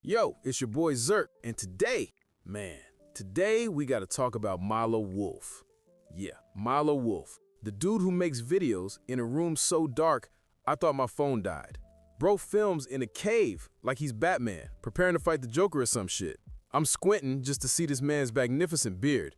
Yo, it's your boy Zirk, and today we gotta talk about Milo Wolf. Yeah, Milo Wolf, the dude who makes videos in a room so dark, I thought my phone died. Bro films in a cave like he's Batman, preparing to fight the Joker or some shit. I'm squinting just to see this man's magnificent beard.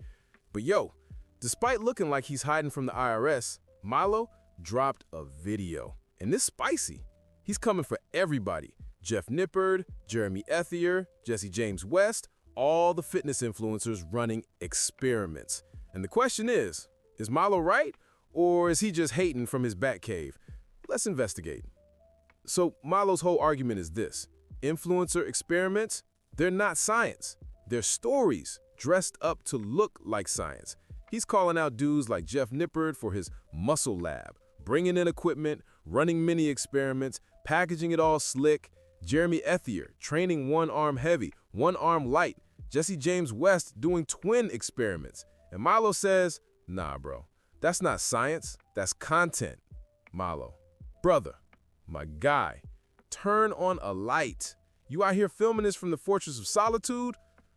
But yo, despite looking like he's hiding from the IRS, Milo dropped a video. And this spicy. He's coming for everybody. Jeff Nippard, Jeremy Ethier, Jesse James West, all the fitness influencers running experiments. And the question is Milo right, or is he just hating from his bat cave? Let's investigate. So Milo's whole argument is this. Influencer experiments, they're not science. They're stories dressed up to look like science. He's calling out dudes like Jeff Nippard for his muscle lab, bringing in equipment, running mini experiments, packaging it all slick. Jeremy Ethier training one arm heavy, one arm light. Jesse James West doing twin experiments. And Milo says, nah, bro, that's not science, that's content. Milo, brother, my guy, turn on a light. You out here filming this from the Fortress of Solitude?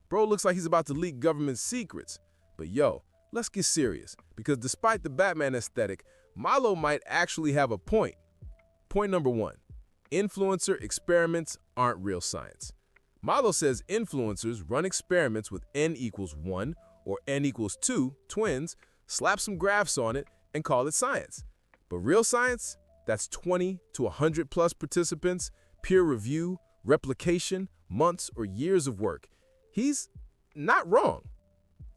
Bro looks like he's about to leak government secrets. But yo, let's get serious, because despite the Batman aesthetic, Milo might actually have a point. Point number one. Influencer experiments aren't real science. Milo says influencers run experiments with n equals 1 or n equals 2 twins, slap some graphs on it, and call it science. But real science? That's 20 to 100 plus participants, peer review, replication, months or years of work. He's not wrong.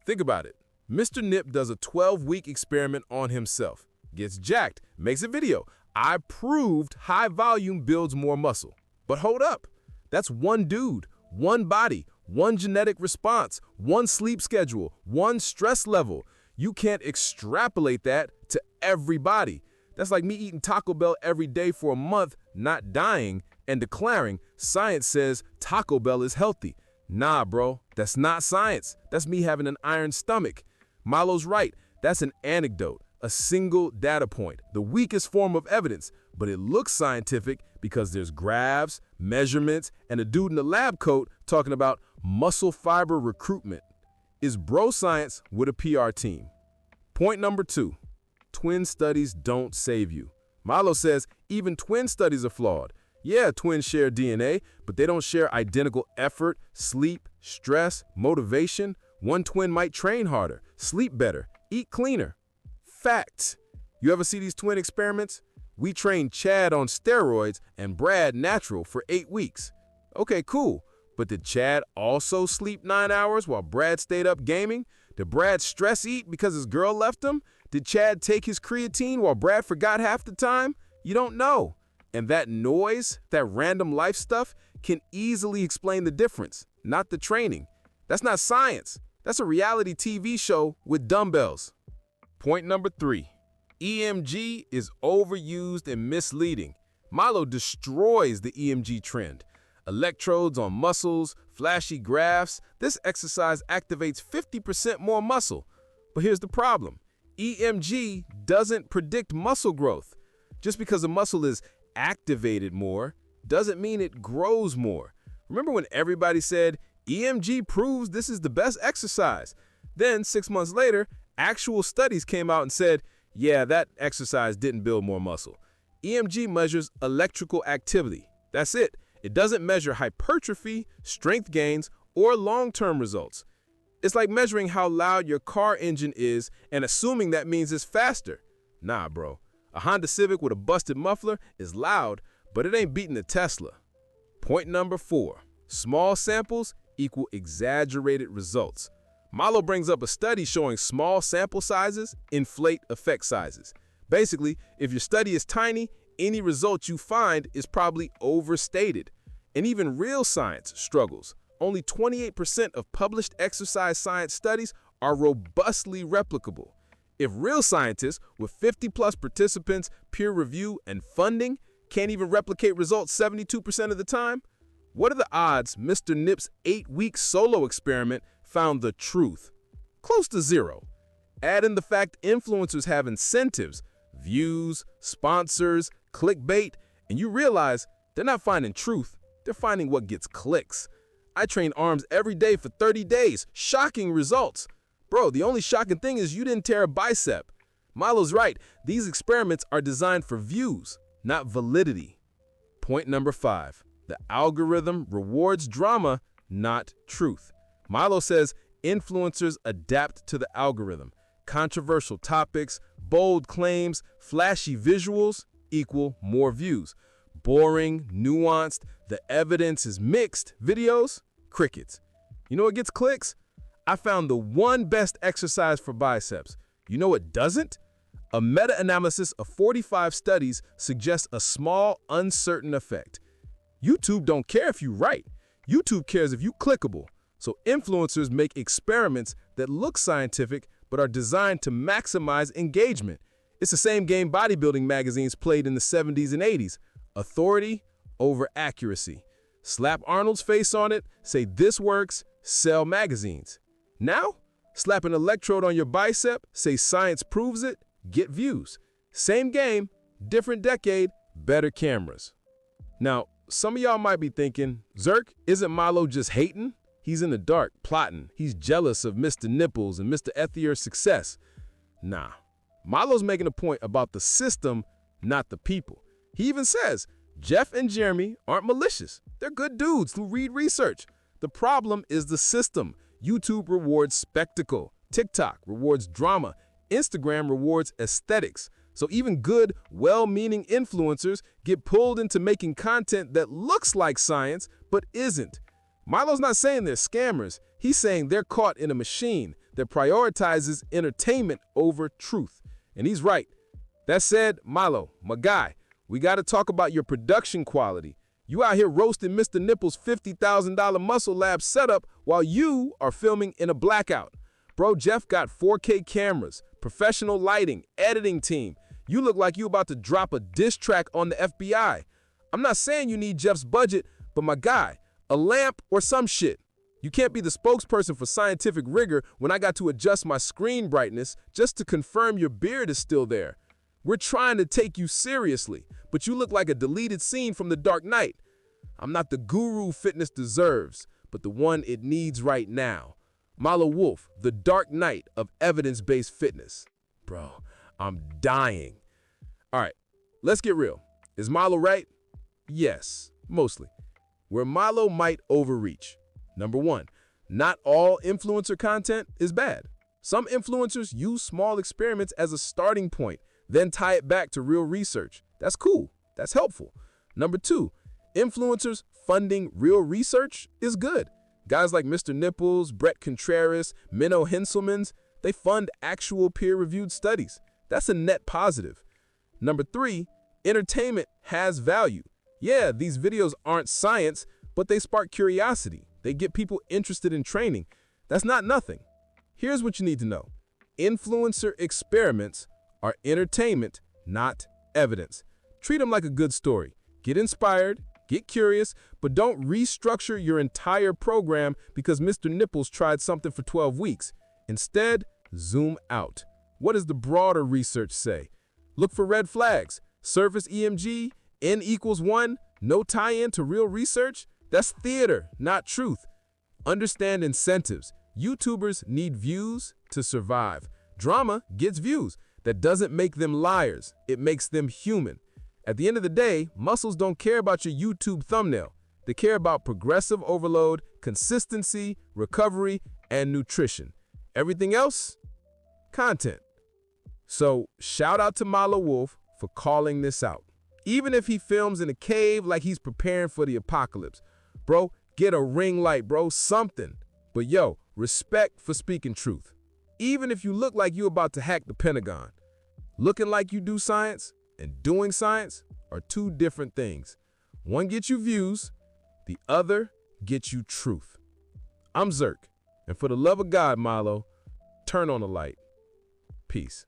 Think about it. Mr. Nip does a 12-week experiment on himself, gets jacked, makes a video. I proved high volume builds more muscle. But hold up, that's one dude, one body, one genetic response, one sleep schedule, one stress level. You can't extrapolate that to everybody. That's like me eating Taco Bell every day for a month, not dying, and declaring science says Taco Bell is healthy. Nah, bro, that's not science. That's me having an iron stomach. Milo's right, that's an anecdote. A single data point, the weakest form of evidence, but it looks scientific because there's graphs, measurements, and a dude in a lab coat talking about muscle fiber recruitment. Is bro science with a PR team? Point number two, twin studies don't save you. Milo says even twin studies are flawed. Yeah, twins share DNA, but they don't share identical effort, sleep, stress, motivation. One twin might train harder, sleep better, eat cleaner. Facts. You ever see these twin experiments? We trained Chad on steroids and Brad natural for 8 weeks. Okay, cool. But did Chad also sleep 9 hours while Brad stayed up gaming? Did Brad stress eat because his girl left him? Did Chad take his creatine while Brad forgot half the time? You don't know. And that noise, that random life stuff, can easily explain the difference, not the training. That's not science. That's a reality TV show with dumbbells. Point number three, EMG is overused and misleading. Milo destroys the EMG trend. Electrodes on muscles, flashy graphs. This exercise activates 50% more muscle. But here's the problem. EMG doesn't predict muscle growth. Just because a muscle is activated more doesn't mean it grows more. Remember when everybody said, EMG proves this is the best exercise? Then 6 months later, actual studies came out and said, yeah, that exercise didn't build more muscle. EMG measures electrical activity. That's it. It doesn't measure hypertrophy, strength gains, or long-term results. It's like measuring how loud your car engine is and assuming that means it's faster. Nah, bro. A Honda Civic with a busted muffler is loud, but it ain't beating a Tesla. Point number four, small samples equal exaggerated results. Milo brings up a study showing small sample sizes inflate effect sizes. Basically, if your study is tiny, any result you find is probably overstated. And even real science struggles. Only 28% of published exercise science studies are robustly replicable. If real scientists with 50 plus participants, peer review, and funding can't even replicate results 72% of the time, what are the odds Mr. Nip's 8-week solo experiment found the truth? Close to zero. Add in the fact influencers have incentives, views, sponsors, clickbait, and you realize they're not finding truth, they're finding what gets clicks. I train arms every day for 30 days. Shocking results. Bro, the only shocking thing is you didn't tear a bicep. Milo's right. These experiments are designed for views, not validity. Point number 5. The algorithm rewards drama, not truth. Milo says influencers adapt to the algorithm. Controversial topics, bold claims, flashy visuals equal more views. Boring, nuanced, the evidence is mixed videos, crickets. You know what gets clicks? I found the one best exercise for biceps. You know what doesn't? A meta-analysis of 45 studies suggests a small, uncertain effect. YouTube don't care if you're right. YouTube cares if you're clickable. So influencers make experiments that look scientific but are designed to maximize engagement. It's the same game bodybuilding magazines played in the 70s and 80s. Authority over accuracy. Slap Arnold's face on it, say this works, sell magazines. Now, slap an electrode on your bicep, say science proves it, get views. Same game, different decade, better cameras. Now, some of y'all might be thinking, Zirk, isn't Milo just hating? He's in the dark, plotting. He's jealous of Mr. Nipples and Mr. Ethier's success. Nah, Milo's making a point about the system, not the people. He even says, Jeff and Jeremy aren't malicious. They're good dudes who read research. The problem is the system. YouTube rewards spectacle. TikTok rewards drama. Instagram rewards aesthetics. So even good, well-meaning influencers get pulled into making content that looks like science, but isn't. Milo's not saying they're scammers. He's saying they're caught in a machine that prioritizes entertainment over truth. And he's right. That said, Milo, my guy, we got to talk about your production quality. You out here roasting Mr. Nipples' $50,000 muscle lab setup while you are filming in a blackout. Bro, Jeff got 4K cameras, professional lighting, editing team. You look like you about to drop a diss track on the FBI. I'm not saying you need Jeff's budget, but my guy, a lamp or some shit. You can't be the spokesperson for scientific rigor when I got to adjust my screen brightness just to confirm your beard is still there. We're trying to take you seriously, but you look like a deleted scene from The Dark Knight. I'm not the guru fitness deserves, but the one it needs right now. Milo Wolf, the Dark Knight of evidence-based fitness. Bro, I'm dying. All right, let's get real. Is Milo right? Yes, mostly. Where Milo might overreach. Number 1, not all influencer content is bad. Some influencers use small experiments as a starting point, then tie it back to real research. That's cool. That's helpful. Number 2, influencers funding real research is good. Guys like Mr. Nipples, Brett Contreras, Menno Henselmans, they fund actual peer-reviewed studies. That's a net positive. Number 3, entertainment has value. Yeah, these videos aren't science, but they spark curiosity. They get people interested in training. That's not nothing. Here's what you need to know. Influencer experiments are entertainment, not evidence. Treat them like a good story. Get inspired, get curious, but don't restructure your entire program because Mr. Nipples tried something for 12 weeks. Instead, zoom out. What does the broader research say? Look for red flags. Surface EMG, N equals 1, no tie-in to real research? That's theater, not truth. Understand incentives. YouTubers need views to survive. Drama gets views. That doesn't make them liars. It makes them human. At the end of the day, muscles don't care about your YouTube thumbnail. They care about progressive overload, consistency, recovery, and nutrition. Everything else? Content. So, shout out to Milo Wolf for calling this out. Even if he films in a cave like he's preparing for the apocalypse. Bro, get a ring light, bro, something. But yo, respect for speaking truth. Even if you look like you about to hack the Pentagon. Looking like you do science and doing science are two different things. One gets you views, the other gets you truth. I'm Zirk, and for the love of God, Milo, turn on the light. Peace.